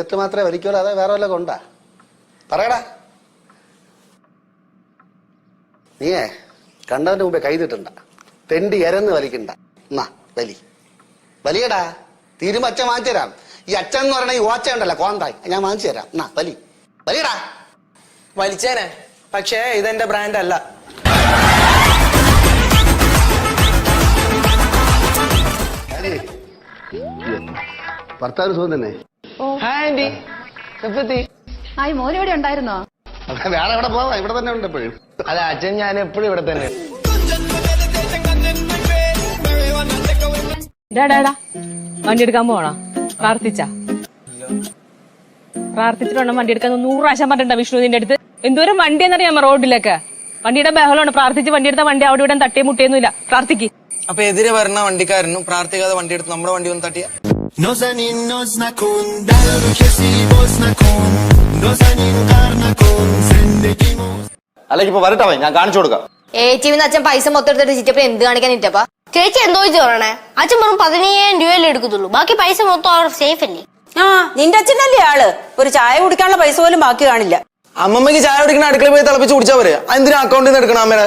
Cigarette മാത്രമേ വലിക്കുള്ളൂ, അതെ വേറെ വല്ല കൊണ്ടാ? പറയടാ. നീയേ കണ്ടവന്റെ മുമ്പേ കൈതിട്ടണ്ട, തെണ്ടി എരന്ന് വലിക്കണ്ട. എന്നാ വലിയടാ. തീരുമ്പോ അച്ഛൻ വാങ്ങിച്ചു തരാം. ഈ അച്ഛൻ എന്ന് പറയണ ഈ ഓച്ച ഉണ്ടല്ലോ കോന്തായി, ഞാൻ വാങ്ങിച്ചു തരാം. എന്നാ വലിയടാ. വലിച്ചേനെ, പക്ഷേ ഇതെന്റെ ബ്രാൻഡ് അല്ല. ഭർത്താവ് സുഖം തന്നെ? മോൻ ഇവിടെ ഉണ്ടായിരുന്നോ? വേറെ എവിടെ പോവാ, ഇവിടെ തന്നെ ഉണ്ട് എപ്പോഴും. അല്ല അച്ഛൻ, ഞാൻ എപ്പോഴും ഇവിടെ തന്നെ. വണ്ടി എടുക്കാൻ പോണോ? പ്രാർത്ഥിച്ചിട്ടുണ്ടോ വണ്ടി എടുക്കാൻ? 100 പ്രാവശ്യം പറഞ്ഞിട്ടുണ്ടോ വിഷ്ണു നിന്റെ അടുത്ത്? എന്തോരം വണ്ടി എന്നറിയാമോ റോഡിലൊക്കെ? വണ്ടിയുടെ ബഹളമാണ്. പ്രാർത്ഥിച്ച് വണ്ടി എടുത്ത വണ്ടി അവിടെ ഇവിടെ തട്ടിയ മുട്ടിയൊന്നുമില്ല. പ്രാർത്ഥിക്ക്. അപ്പൊ എതിരെ വരുന്ന വണ്ടിക്കാരനും പ്രാർത്ഥിക്കാതെ വണ്ടി എടുത്ത് നമ്മുടെ വണ്ടി ഒന്ന് തട്ടിയ അല്ലെങ്കിൽ ഇപ്പൊ വരട്ടെ, ഞാൻ കാണിച്ചു കൊടുക്കാം. ഏച്ചിന്ന് അച്ഛൻ പൈസ മൊത്തം എടുത്തിട്ട് ചിറ്റപ്പ എന്ത് കാണിക്കാൻ ഇറ്റപ്പാ? ചേച്ചി എന്തോ പറയണേ? അച്ഛൻ വെറും 15,000 രൂപയല്ലേ എടുക്കത്തുള്ളൂ, ബാക്കി പൈസ മൊത്തം അവർ സേഫ് അല്ലേ? ആ, നിന്റെ അച്ഛനല്ലേ ആള്? ഒരു ചായ കുടിക്കാനുള്ള പൈസ പോലും ബാക്കി കാണില്ല. അമ്മമ്മക്ക് ചായ കുടിക്കണ അടുക്കള പോയി തിളപ്പിച്ച് കുടിച്ചാ പോരെ? എന്തിനാ അക്കൗണ്ടിൽ നിന്ന് എടുക്കണം അമ്മേടെ?